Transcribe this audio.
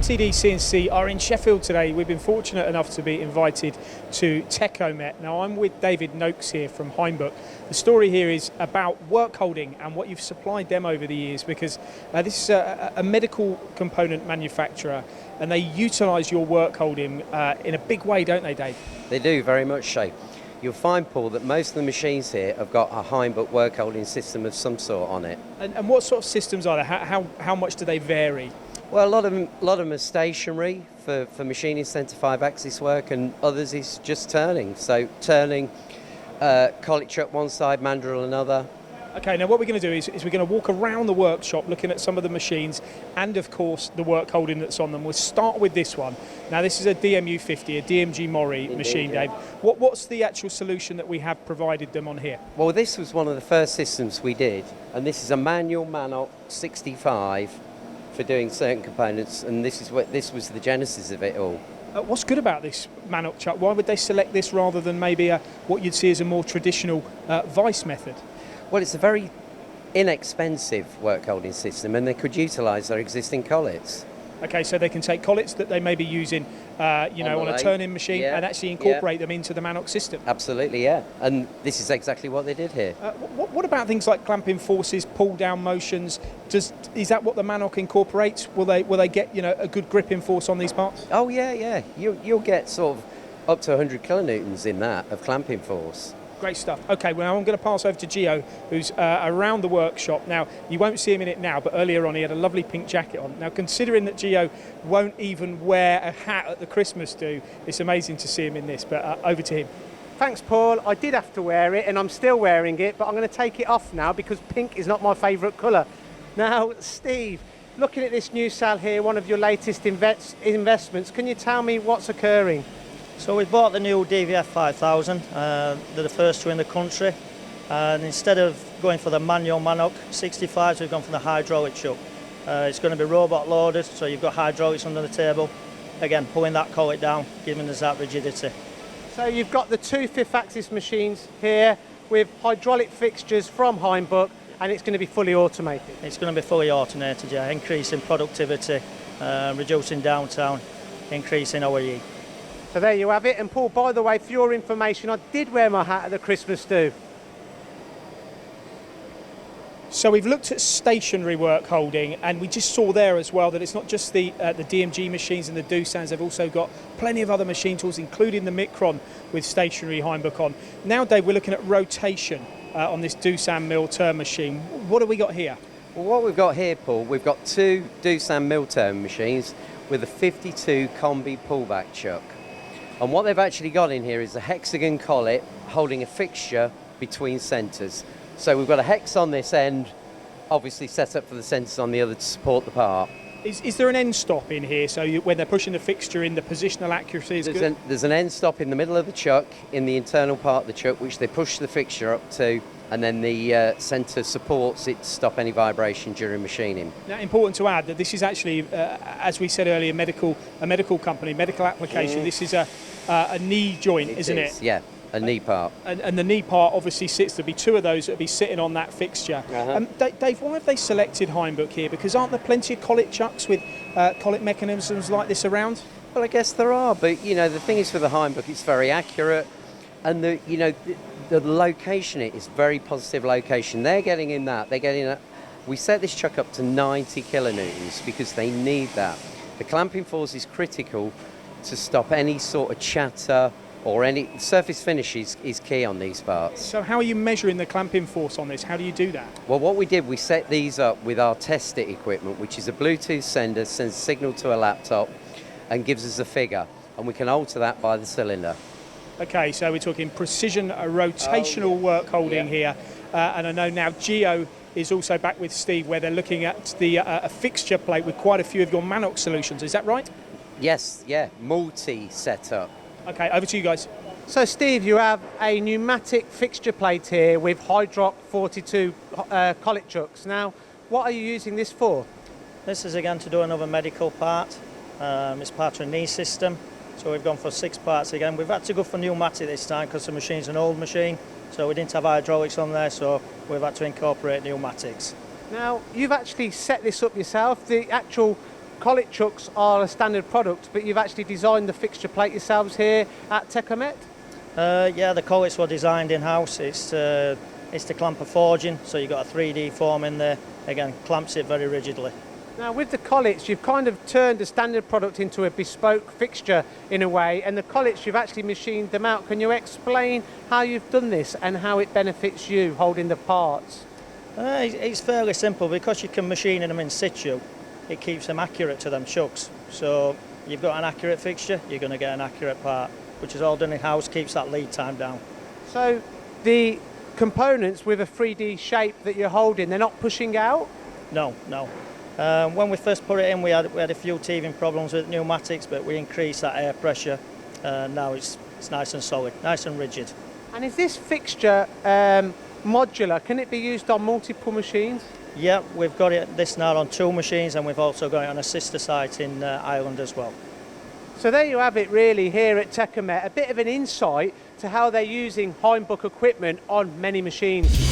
MTD CNC are in Sheffield today. We've been fortunate enough to be invited to Tecomet. Now I'm with David Noakes here from Hainbuch. The story here is about work holding and what you've supplied them over the years, because this is a medical component manufacturer and they utilise your work holding in a big way, don't they, Dave? They do, very much so. You'll find, Paul, that most of the machines here have got a Hainbuch work holding system of some sort on it. And what sort of systems are there? How much do they vary? Well, a lot of them are stationary for machining centre 5-axis work, and others is just turning. So turning, collet chuck one side, mandrel another. Okay, now what we're going to do is we're going to walk around the workshop looking at some of the machines and, of course, the work holding that's on them. We'll start with this one. Now, this is a DMU50, a DMG Mori machine, yeah. Dave. What's the actual solution that we have provided them on here? Well, this was one of the first systems we did, and this is a manual Manoc 65 for doing certain components, and this was the genesis of it all. What's good about this Manoc chuck? Why would they select this rather than maybe what you'd see as a more traditional vice method? Well, it's a very inexpensive work holding system, and they could utilise their existing collets. Okay, so they can take collets that they may be using, on a turning machine, and actually incorporate them into the Manoc system. Absolutely, yeah. And this is exactly what they did here. What about things like clamping forces, pull down motions? Is that what the Manoc incorporates? Will they get a good gripping force on these parts? Oh yeah. You'll get sort of up to 100 kilonewtons in that of clamping force. Great stuff. Okay, well, I'm going to pass over to Gio, who's around the workshop. Now, you won't see him in it now, but earlier on he had a lovely pink jacket on. Now, considering that Gio won't even wear a hat at the Christmas do, it's amazing to see him in this, but over to him. Thanks, Paul. I did have to wear it, and I'm still wearing it, but I'm going to take it off now because pink is not my favourite colour. Now, Steve, looking at this new sale here, one of your latest investments, can you tell me what's occurring? So we bought the new DVF 5000, they're the first two in the country, and instead of going for the manual Manoc 65s, we've gone for the hydraulic chuck. It's going to be robot loaded, so you've got hydraulics under the table, again pulling that collet down, giving us that rigidity. So you've got the two 5th axis machines here with hydraulic fixtures from Hainbuch, and it's going to be fully automated. It's going to be fully automated, yeah, increasing productivity, reducing downtime, increasing OEE. So there you have it. And Paul, by the way, for your information, I did wear my hat at the Christmas do. So we've looked at stationary work holding, and we just saw there as well that it's not just the DMG machines and the Doosan's, they've also got plenty of other machine tools, including the Micron with stationary Hainbuch on. Now, Dave, we're looking at rotation on this Doosan mill turn machine. What have we got here? Well, what we've got here, Paul, we've got two Doosan mill turn machines with a 52 combi pullback chuck. And what they've actually got in here is a hexagon collet holding a fixture between centres. So we've got a hex on this end, obviously set up for the centres on the other to support the part. Is there an end stop in here, so when they're pushing the fixture in, the positional accuracy is good? There's an end stop in the middle of the chuck, in the internal part of the chuck, which they push the fixture up to, and then the centre supports it to stop any vibration during machining. Now, important to add that this is actually, as we said earlier, a medical company, medical application. This is a knee joint, isn't it? Yeah, a knee part. And the knee part obviously sits, there'll be two of those that'll be sitting on that fixture. Dave, why have they selected Hainbuch here? Because aren't there plenty of collet chucks with collet mechanisms like this around? Well, I guess there are, but the thing is with the Hainbuch, it's very accurate, and the location, it is very positive location. They're getting in that. We set this chuck up to 90 kilonewtons because they need that. The clamping force is critical to stop any sort of chatter or any surface finish is key on these parts. So how are you measuring the clamping force on this? How do you do that? Well, what we did, we set these up with our test it equipment, which is a Bluetooth sender, sends a signal to a laptop and gives us a figure, and we can alter that by the cylinder. Okay, so we're talking precision rotational work holding here, and I know now Gio is also back with Steve, where they're looking at the a fixture plate with quite a few of your Manoc solutions. Is that right? Yes, yeah, multi-setup. Okay, over to you guys. So Steve, you have a pneumatic fixture plate here with Hydroc 42 collet chucks. Now, what are you using this for? This is again to do another medical part. It's part of a knee system. So we've gone for 6 parts again. We've had to go for pneumatic this time because the machine's an old machine, so we didn't have hydraulics on there, so we've had to incorporate pneumatics. Now, you've actually set this up yourself. The actual collet chucks are a standard product, but you've actually designed the fixture plate yourselves here at Tecomet? Yeah, the collets were designed in-house. It's to clamp a forging, so you've got a 3D form in there. Again, clamps it very rigidly. Now with the collets, you've kind of turned a standard product into a bespoke fixture in a way, and the collets, you've actually machined them out. Can you explain how you've done this and how it benefits you holding the parts? It's fairly simple because you can machine them in situ. It keeps them accurate to them chucks. So you've got an accurate fixture, you're going to get an accurate part, which is all done in-house, keeps that lead time down. So the components with a 3D shape that you're holding, they're not pushing out? No, no. When we first put it in, we had a few teething problems with pneumatics, but we increased that air pressure. Now it's nice and solid, nice and rigid. And is this fixture modular? Can it be used on multiple machines? Yeah, we've got this now on 2 machines, and we've also got it on a sister site in Ireland as well. So there you have it really here at Tecomet, a bit of an insight to how they're using Hainbuch equipment on many machines.